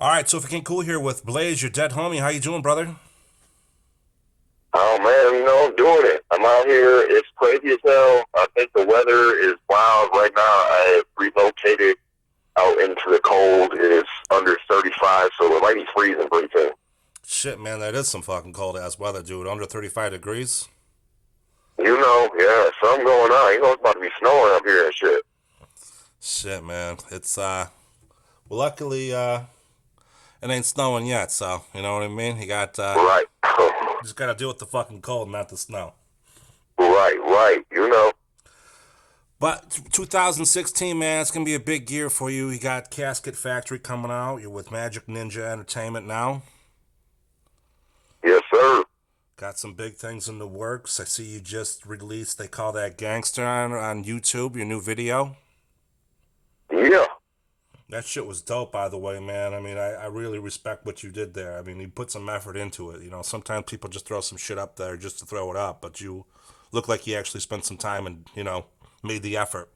All right, so if we can cool here with Blaze, your dead homie. How you doing, brother? Oh man, I'm doing it. I'm out here. It's crazy as hell. I think the weather is wild right now. I have relocated out into the cold. It is under 35, so it might be freezing pretty soon. Shit, man, that is some fucking cold ass weather, dude. Under 35 degrees. Yeah, something going on. It's about to be snowing up here and shit. Shit, man. It's well, luckily it ain't snowing yet, so you know what I mean. You got Right. just gotta deal with the fucking cold, not the snow. right. But 2016, man, it's gonna be a big year for you. You got Casket Factory coming out. You're with Magik Ninja Entertainment now. Yes, sir. Got some big things in the works. I see you just released They Call That Gangsta on YouTube, your new video. Yeah. That shit was dope, by the way, man. I mean, I really respect what you did there. I mean, you put some effort into it. You know, sometimes people just throw some shit up there just to throw it up, but you look like you actually spent some time and, made the effort.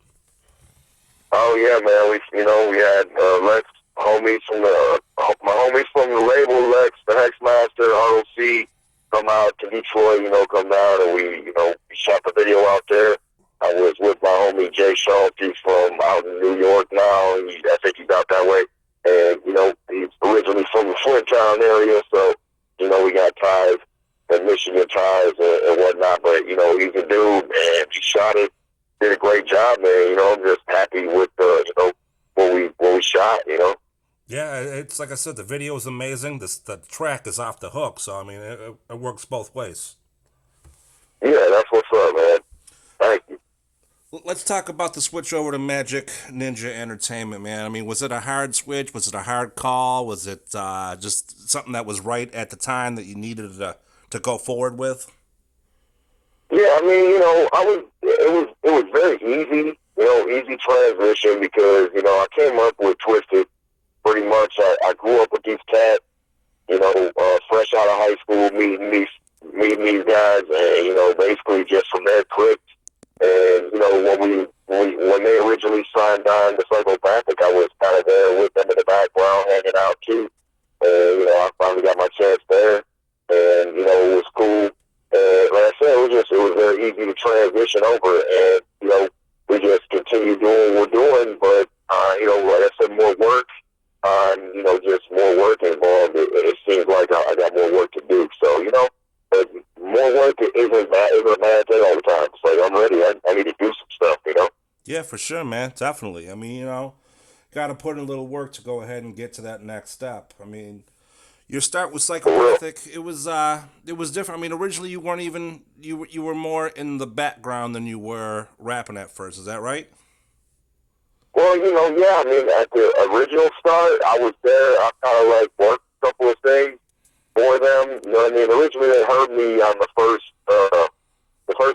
Oh yeah, man. We had Lex homies from my homies from the label, Lex, the Hexmaster, ROC, come out to Detroit. Come down and we shot the video out there. I was with my homie Jay Schulte from out in New York now. I think he's out that way, and he's originally from the Flint Town area, so we got ties and Michigan ties and whatnot. But he's a dude, and he shot it, did a great job, man. I'm just happy with what we shot. Yeah, it's like I said, the video is amazing. The track is off the hook, so I mean, it works both ways. Yeah, that's what's up, man. Thank you. Let's talk about the switch over to Magik Ninja Entertainment, man. I mean, was it a hard switch? Was it a hard call? Was it just something that was right at the time that you needed to go forward with? Yeah, I mean, it was very easy, easy transition because I came up with Twisted pretty much. I grew up with these cats, fresh out of high school, meeting these guys, and basically just from there clicked. And when they originally signed on to Psychopathic, I was kind of there with them in the background, hanging out too. And I finally got my chance there, and it was cool. And like I said, it was very easy to transition over, and we just continue doing what we're doing. But like I said, more work, just more work involved. It seems like I got more work to do. So but more work isn't a bad thing all the time. It's like I'm ready. I need to do some stuff. Yeah, for sure, man. Definitely. I mean, got to put in a little work to go ahead and get to that next step. I mean, your start with For real. Psychopathic, it was different. I mean, originally you weren't even you were more in the background than you were rapping at first. Is that right? Well, yeah. I mean, at the original start, I was there. I kind of like worked a couple of things for them. You know what I mean? Originally, they heard me on the first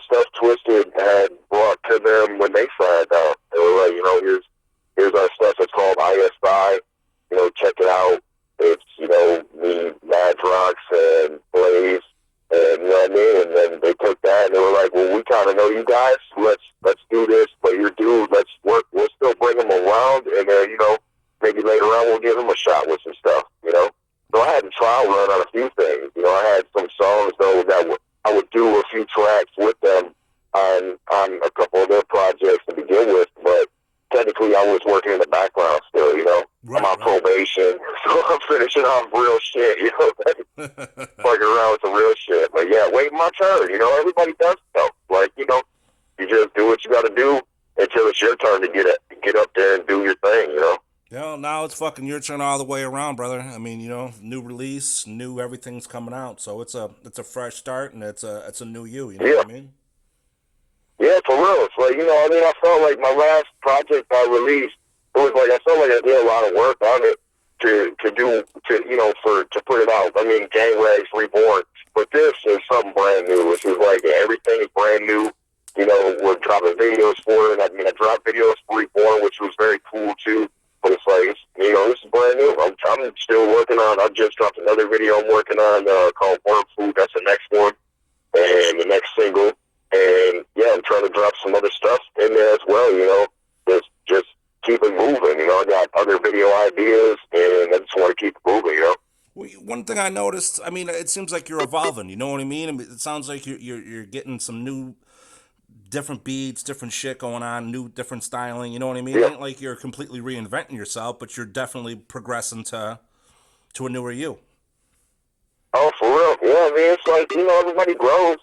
stuff Twisted had brought to them when they signed out. They were like, here's our stuff. It's called ISI. Check it out. It's me, Madrox, and Blaze, and you know what I mean. And then they took that and they were like, well, we kind of know you guys. Let's do this. But your dude, let's work. We'll still bring him around, and then maybe later on we'll give him a shot with some stuff. So I had to trial run on a few things. I had some songs though that I would do a few tracks with them on a couple of their projects to begin with, but technically I was working in the background still. I'm Right, on right. probation, so I'm finishing off real shit. Fucking around with the real shit. But yeah, waiting my turn. Everybody does stuff. Like you just do what you got to do until it's your turn to get up there and do your thing. Now it's fucking your turn all the way around, brother. I mean, new release, new everything's coming out, so it's a fresh start and it's a new you. You know Yeah. what I mean? Yeah, for real. It's like, I mean, I felt like my last project I released, it was like I felt like I did a lot of work on it to put it out. I mean, Gang Rags Reborn. But this is something brand new. This is like everything is brand new. We're dropping videos for it. I mean, I dropped videos for Reborn, which was very cool too. But it's like, this is brand new. I'm still working on, I just dropped another video I'm working on called Worm Food. That's the next one. And the next single. And yeah, I'm trying to drop some other stuff in there as well, just keep it moving. I got other video ideas, and I just just want to keep moving, you know. Well, one thing I noticed, I mean, it seems like you're evolving. You know what I mean? I mean, it sounds like you're getting some new, different beats, different shit going on, new, different styling. You know what I mean? It Yeah. ain't like you're completely reinventing yourself, but you're definitely progressing to a newer you. Oh, for real. Yeah, I mean, it's like, you know, everybody grows.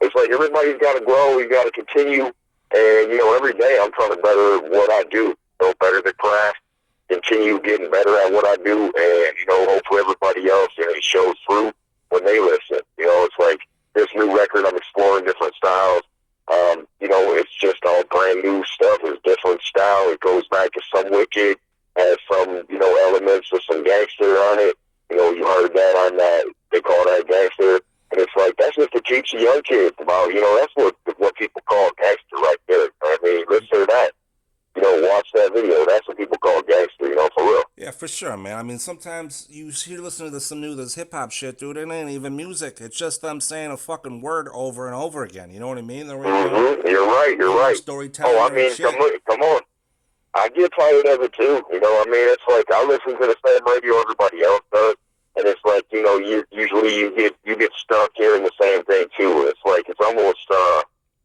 It's like everybody's got to grow. You got to continue. And, you know, every day I'm trying to better what I do. You know, better the craft, continue getting better at what I do. And, you know, hopefully everybody else, you know, it shows through when they listen. You know, it's like this new record, I'm exploring different styles. You know, it's just all brand new stuff. It's different style. It goes back to some Wicked, has some, you know, elements of some gangster on it. You know, you heard that on that, they call that gangster. And it's like, that's just to teach the young kids about, you know, that's what people call gangster right there. I mean, listen to that. You know, watch that video. That's what people call gangster, you know, for real. Yeah, for sure, man. I mean, sometimes you hear listening to some new this hip hop shit, dude. It ain't even music. It's just them saying a fucking word over and over again. You know what I mean? There ain't no, Mm-hmm. You're right. You're ain't no right. storytelling. Oh, I There ain't mean, shit. come on. I get tired of it too. You know, I mean, it's like I listen to the same radio everybody else does, and it's like, you know, usually you get stuck hearing the same thing too. It's like it's almost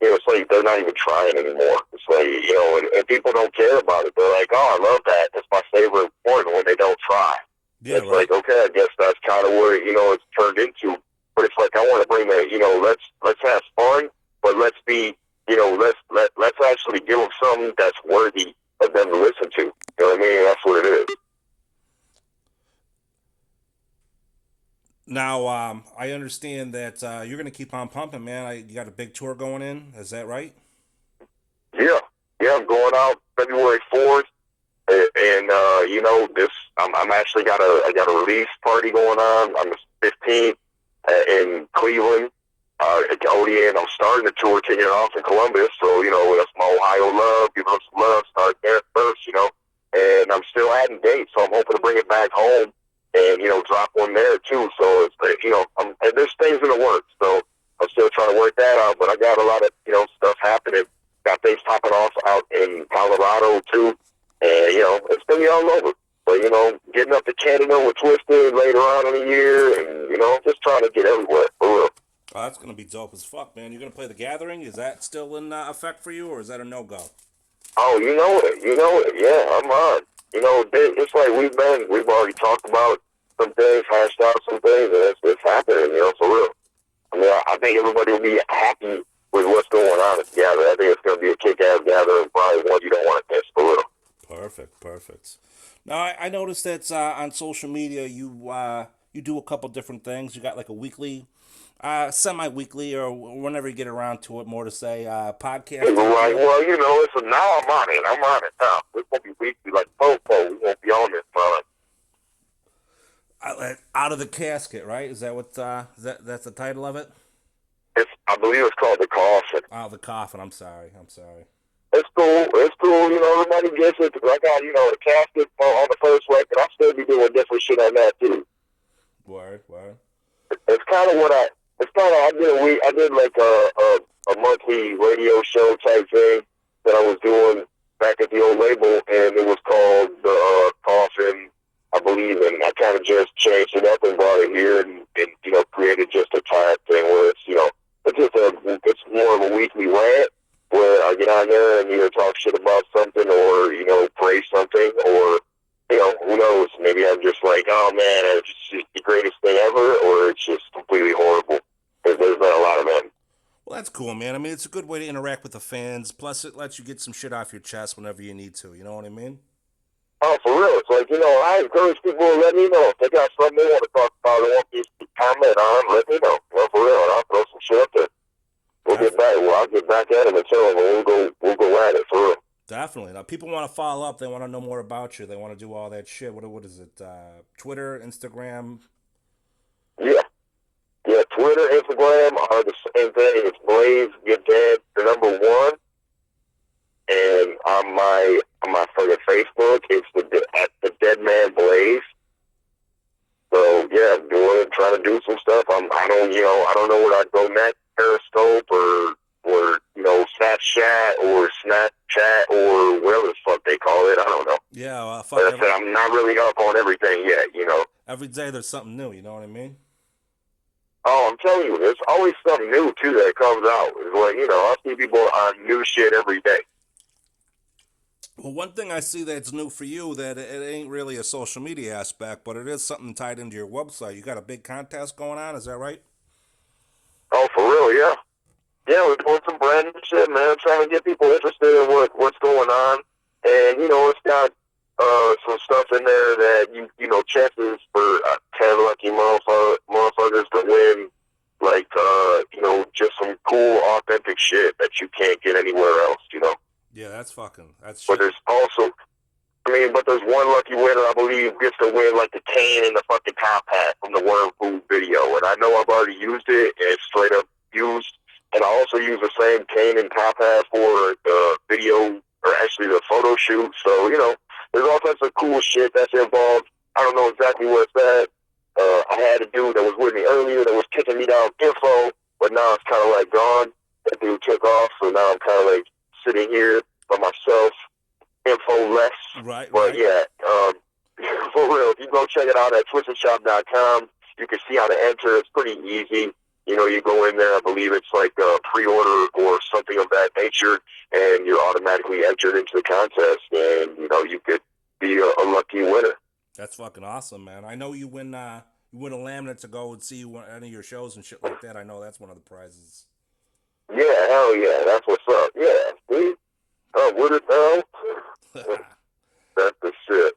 you know, it's like they're not even trying anymore. It's like, you know, and people don't care about it. They're like, oh, I love that. That's my favorite one when they don't try. Yeah, It's like, right. okay, I guess that's kind of where, you know, it's turned into. But it's like I want to bring that, you know, let's have fun, but let's be, you know, let's actually give them something that's worthy of them to listen to. You know what I mean? That's what it is. Now, I understand that you're gonna keep on pumping, man. You got a big tour going in. Is that right? Yeah, yeah. I'm going out February 4th, and you know, this I'm actually I got a release party going on the 15th in Cleveland. At the ODA, and I'm starting the tour, taking it off in Columbus. So, you know, that's my Ohio love. Give them some love. Start there first, you know. And I'm still adding dates, so I'm hoping to bring it back home and, you know, drop one there too. So it's like, you know, and there's things in the works. So I'm still trying to work that out. But I got a lot of, you know, stuff happening. Got things popping off out in Colorado too. And, you know, it's gonna be all over. But, you know, getting up to Canada with Twisted later on in the year, and, you know, just trying to get everywhere for real. Oh, that's gonna be dope as fuck, man. You're gonna play the Gathering. Is that still in effect for you, or is that a no go? Oh, you know it. Yeah, I'm on. You know, it's like we've already talked about some things, hashed out some things, and it's happening. You know, for real. I mean, I think everybody will be happy with what's going on at the gathering. I think it's going to be a kick-ass gathering, probably one you don't want to miss, for real. Perfect, perfect. Now, I noticed that on social media you do a couple different things. You got like a weekly, semi-weekly, or whenever you get around to it, more to say, podcasting Right. deal. Well, you know, now I'm on it. I'm on it now. It's going to be weekly like Fofo. We won't be on this month. Out of the casket, right? Is that what that's the title of it? I believe it's called the coffin. Out of the coffin. I'm sorry. I'm sorry. It's cool. It's cool. You know, everybody gets it. Cause I got, you know, the casket on the first record. I'll still be doing different shit on that too. Word, word. It's kind of what I did like a monthly radio show type thing that I was doing back at the old label, and it was called the Coffin, I believe, and I kind of just changed it up and brought it here, and you know, created just a time thing where it's, you know, it's more of a weekly rant where I get on there and either talk shit about something or, you know, praise something, or, you know, who knows, maybe I'm just like, oh man, it's just the greatest thing ever, or it's just completely horrible. There's been a lot of them. Well, that's cool, man. I mean, it's a good way to interact with the fans. Plus, it lets you get some shit off your chest whenever you need to. You know what I mean? Oh, for real. It's like, you know, I encourage people to let me know. If they got something they want to talk about, they want me to comment on, let me know. Well, for real, and I'll throw some shit up there. Def- I'll get back at them and tell them, and we'll go at it, for real. Definitely. Now, people want to follow up. They want to know more about you. They want to do all that shit. What is it? Twitter, Instagram. Yeah. Yeah, Twitter, Instagram are the same thing. It's Blaze, your dad, the number one. And on my fucking Facebook, it's at the Dead Man Blaze. So yeah, I'm trying to do some stuff. I don't know where I'd go next, Periscope or you know, Snapchat or Snapchat or whatever the fuck they call it. I don't know. Yeah, well, fuck. But I said I'm not really up on everything yet, you know. Every day there's something new. You know what I mean? Oh, I'm telling you, there's always something new too that comes out. It's like, you know, I see people on new shit every day. Well, one thing I see that's new for you that it ain't really a social media aspect, but it is something tied into your website. You got a big contest going on, is that right? Oh, for real, yeah. Yeah, we're doing some brand new shit, man. Trying to get people interested in what's going on. And, you know, it's got some stuff in there that, you know, chances for 10 lucky motherfuckers to win, like, you know, just some cool, authentic shit that you can't get anywhere else, you know. Yeah, that's But shit. there's also, but there's one lucky winner, I believe, gets to win, like, the cane and the fucking top hat from the Worm Food video. And I know I've already used it, and it's straight up used. And I also use the same cane and top hat for the video, or actually the photo shoot. So, you know, there's all types of cool shit that's involved. I don't know exactly where it's at. I had a dude that was with me earlier that was kicking me down info, but now it's kind of like gone. That dude took off, so now I'm kind of like sitting here by myself, info less. Right, But right. yeah, for real, if you go check it out at twistedshop.com, you can see how to enter. It's pretty easy. You know, you go in there, I believe it's like a pre-order or something of that nature, and you're automatically entered into the contest, and, you know, you could be a lucky winner. That's fucking awesome, man. I know you win a laminate to go and see any of your shows and shit like that. I know that's one of the prizes. Yeah, hell yeah, that's what's up. Yeah, see? Oh, what it hell? That's the shit.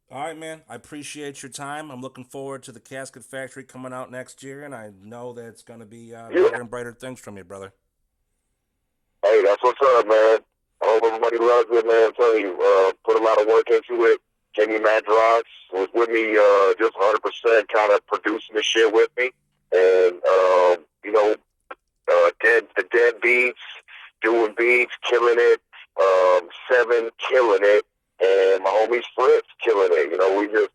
All right, man. I appreciate your time. I'm looking forward to the Casket Factory coming out next year, and I know that it's going to be bigger and brighter things from you, brother. Hey, that's what's up, man. I hope everybody loves it, man. I'm telling you, put a lot of work into it. Gave me mad drops. Was with me just 100% kind of producing the shit with me. And, you know, the dead beats, doing beats, killing it. Seven, killing it. And my homie Fritz killing it. You know, we just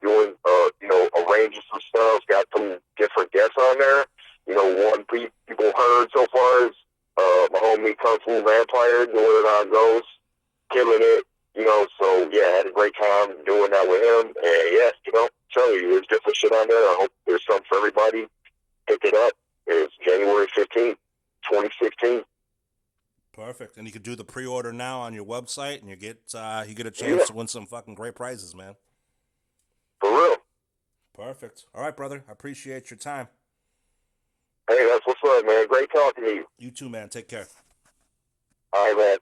doing, you know, arranging some stuff. Got some different guests on there. You know, one people heard so far is my homie Kung Fu Vampire doing it on those, killing it. You know, so yeah, I had a great time doing that with him. And yeah, you know, tell you, there's different shit on there. I hope there's something for everybody. Pick it up. It's January 15th, 2016. Perfect. And you can do the pre-order now on your website, and you get a chance to win some fucking great prizes, man. For real. Perfect. All right, brother. I appreciate your time. Hey, that's what's up, man. Great talking to you. You too, man. Take care. All right, man.